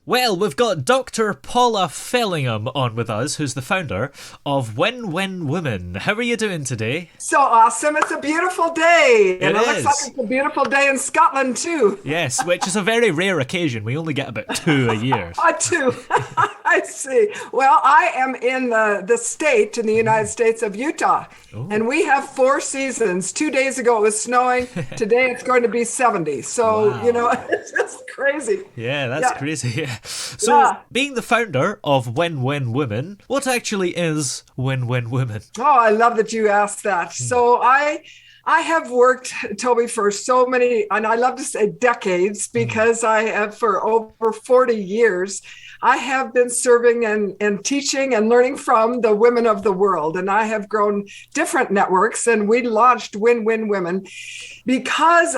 Well, we've got Dr. Paula Fellingham on with us, who's the founder of WinWin Women. How are you doing today? So awesome. It's a beautiful day. And it looks is. like it's a beautiful day in Scotland, too. Yes, which is a very rare occasion. We only get about 2 a year. Too. I see. Well, I am in the state in the United States of Utah. And we have 4 seasons. 2 days ago, it was snowing. Today, it's going to be 70. So, Wow. It's just crazy. Yeah, that's crazy. So, being the founder of WinWin Women, what actually is WinWin Women? Oh, I love that you asked that. So I have worked, Toby, for so many, and I love to say decades, because I have for over 40 years, I have been serving and teaching and learning from the women of the world. And I have grown different networks, and we launched WinWin Women because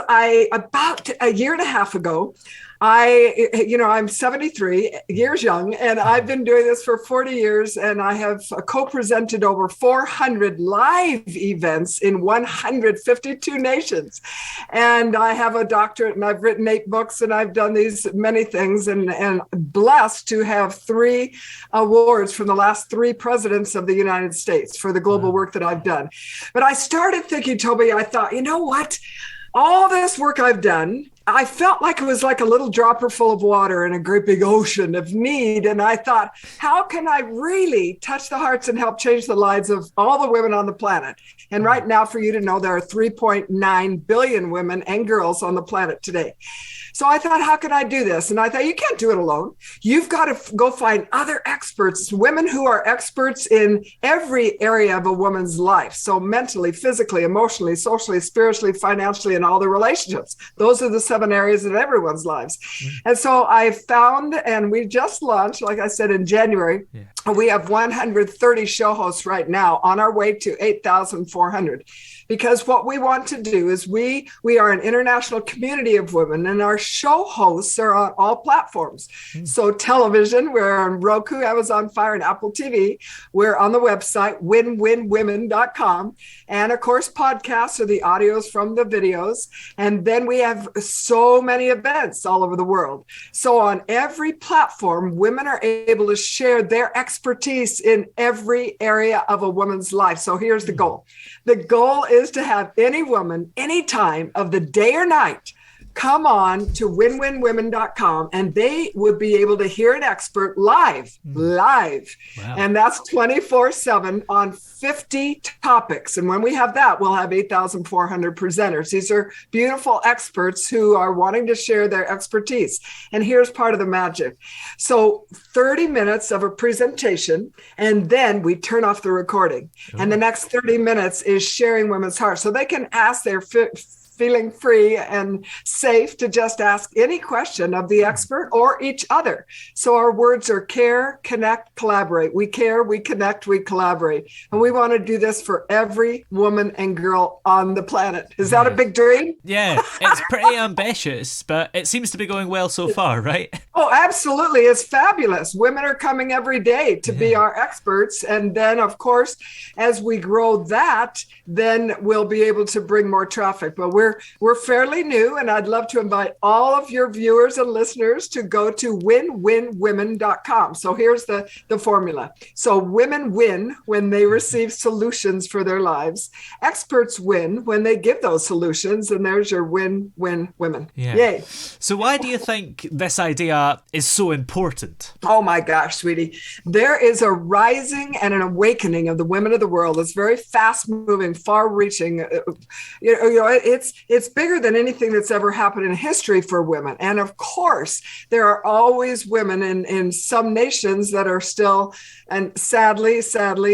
about a year and a half ago, I'm 73 years young, and I've been doing this for 40 years, and I have co-presented over 400 live events in 152 nations. And I have a doctorate, and I've written 8 books, and I've done these many things, and blessed to have 3 awards from the last 3 presidents of the United States for the global work that I've done. But I started thinking, Toby, I thought, you know what? All this work I've done, I felt like it was like a little dropper full of water in a great big ocean of need. And I thought, how can I really touch the hearts and help change the lives of all the women on the planet? And right now, for you to know, there are 3.9 billion women and girls on the planet today. So I thought, how can I do this? And I thought, you can't do it alone. You've got to go find other experts, women who are experts in every area of a woman's life. So mentally, physically, emotionally, socially, spiritually, financially, and all the relationships. Those are the 7 areas of everyone's lives. And so I found, and we just launched, like I said, in January, we have 130 show hosts right now, on our way to 8,400. Because what we want to do is we are an international community of women, and our show hosts are on all platforms. So television, we're on Roku, Amazon Fire, and Apple TV. We're on the website, winwinwomen.com. And of course, podcasts are the audios from the videos. And then we have so many events all over the world. So on every platform, women are able to share their expertise in every area of a woman's life. So here's the goal. The goal is to have any woman, any time of the day or night, come on to winwinwomen.com, and they would be able to hear an expert live. Wow. And that's 24/7 on 50 topics. And when we have that, we'll have 8,400 presenters. These are beautiful experts who are wanting to share their expertise. And here's part of the magic. So 30 minutes of a presentation, and then we turn off the recording. And the next 30 minutes is sharing women's hearts. So they can ask their feeling free and safe to just ask any question of the expert or each other. So our words are care, connect, collaborate. We care, we connect, we collaborate. And we want to do this for every woman and girl on the planet. Is that a big dream? Yeah, it's pretty ambitious, but it seems to be going well so far, right? Oh, absolutely. It's fabulous. Women are coming every day to be our experts. And then, of course, as we grow that, then we'll be able to bring more traffic. But we're fairly new, and I'd love to invite all of your viewers and listeners to go to winwinwomen.com. So here's the formula. So women win when they receive solutions for their lives. Experts win when they give those solutions, and there's your win-win women. Yeah. Yay. So why do you think this idea is so important? Oh my gosh, sweetie. There is a rising and an awakening of the women of the world. It's very fast-moving, far-reaching. It's bigger than anything that's ever happened in history for women. And of course, there are always women in some nations that are still, and sadly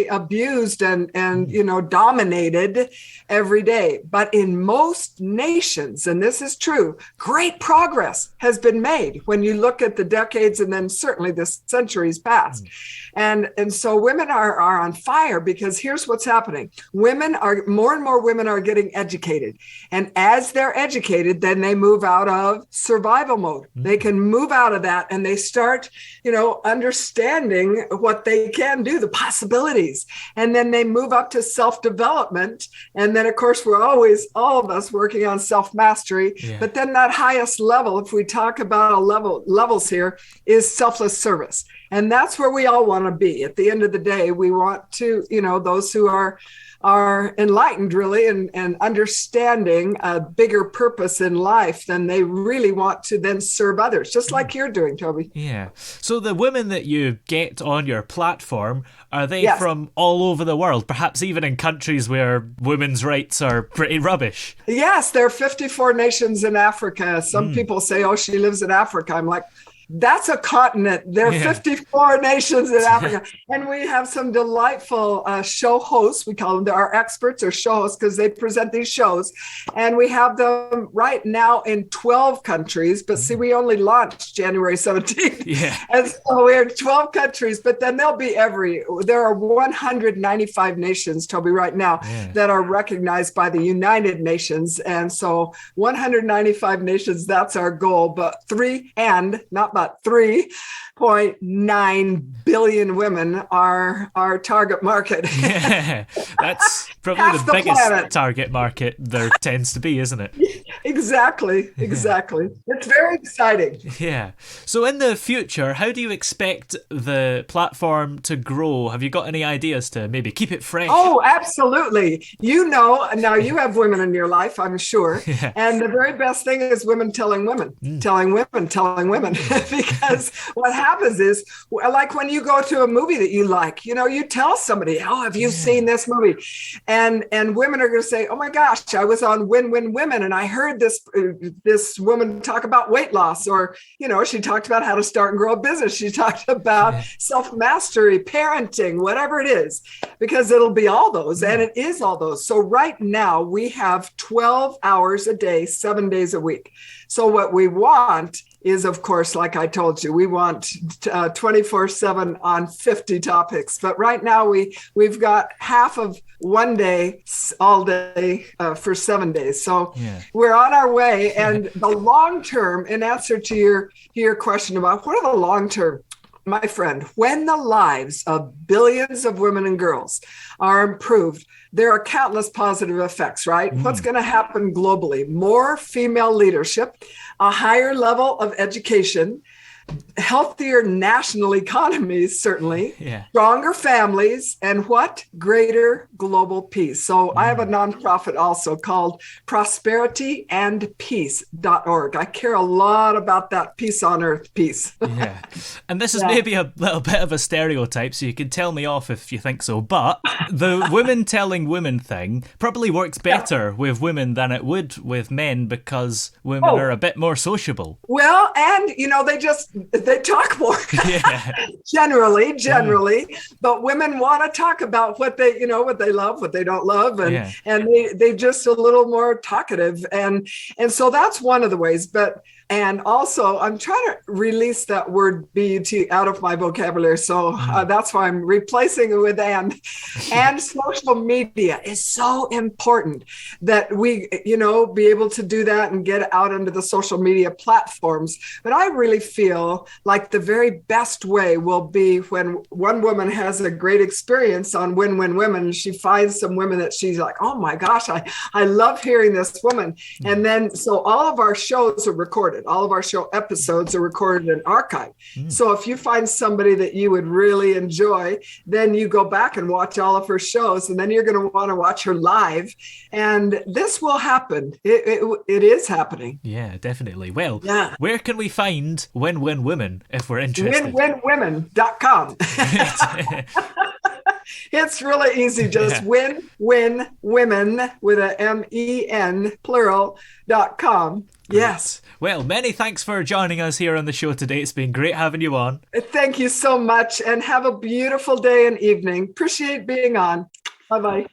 abused and dominated every day. But in most nations, and this is true, great progress has been made when you look at the decades and then certainly the centuries past. And so women are on fire, because here's what's happening. More and more women are getting educated. And And as they're educated, then they move out of survival mode. They can move out of that and they start, understanding what they can do, the possibilities. And then they move up to self-development. And then, of course, we're always, all of us, working on self-mastery. Yeah. But then that highest level, if we talk about levels here, is selfless service. And that's where we all want to be. At the end of the day, we want to, those who are enlightened really and understanding a bigger purpose in life, then they really want to then serve others, just like you're doing, Toby. Yeah. So the women that you get on your platform, are they Yes. from all over the world, perhaps even in countries where women's rights are pretty rubbish? Yes, there are 54 nations in Africa. Some people say, oh, she lives in Africa. I'm like, that's a continent. There are 54 nations in Africa. And we have some delightful show hosts. We call them, there are experts or show hosts because they present these shows. And we have them right now in 12 countries. But see, we only launched January 17th. Yeah. And so we're in 12 countries, but then there'll be there are 195 nations, Toby, right now that are recognized by the United Nations. And so 195 nations, that's our goal. But 3.9 billion women are our target market. Yeah, that's probably the biggest planet. Target market there tends to be, isn't it? Exactly. It's very exciting. Yeah. So in the future, how do you expect the platform to grow? Have you got any ideas to maybe keep it fresh? Oh, absolutely. Now you have women in your life, I'm sure. Yeah. And the very best thing is women telling women, telling women. Because what happens is, like when you go to a movie that you like, you tell somebody, oh, have you seen this movie? And women are going to say, oh my gosh, I was on WinWin Women and I heard this woman talk about weight loss, or, she talked about how to start and grow a business. She talked about self-mastery, parenting, whatever it is, because it'll be all those, and it is all those. So right now we have 12 hours a day, 7 days a week. So what we want is, of course, like I told you, we want 24/7 on 50 topics. But right now we've got half of one day, all day for 7 days. So we're on our way. And the long term, in answer to your question about what are the long term, my friend, when the lives of billions of women and girls are improved, there are countless positive effects, right? What's going to happen globally? More female leadership, a higher level of education, healthier national economies, certainly, stronger families, and what? Greater global peace. So I have a nonprofit also called prosperityandpeace.org. I care a lot about that peace on earth piece. Yeah. And this is maybe a little bit of a stereotype, so you can tell me off if you think so, but the women telling women thing probably works better with women than it would with men because women are a bit more sociable. Well, and, they talk more generally, but women want to talk about what they love, what they don't love. And they just a little more talkative. And so that's one of the ways, and also I'm trying to release that word BUT out of my vocabulary. So that's why I'm replacing it with and social media is so important that we, be able to do that and get out into the social media platforms. But I really feel like the very best way will be when one woman has a great experience on WinWin Women. She finds some women that she's like, oh my gosh, I love hearing this woman. And then, so all of our shows are recorded. All of our show episodes are recorded and archived. So if you find somebody that you would really enjoy, then you go back and watch all of her shows, and then you're going to want to watch her live. And this will happen. It is happening. Yeah, definitely. Well, where can we find WinWin Women if we're interested? WinWinWomen.com. It's really easy. Just win women with a MEN plural.com. Yes. Well, many thanks for joining us here on the show today. It's been great having you on. Thank you so much, and have a beautiful day and evening. Appreciate being on. Bye-bye.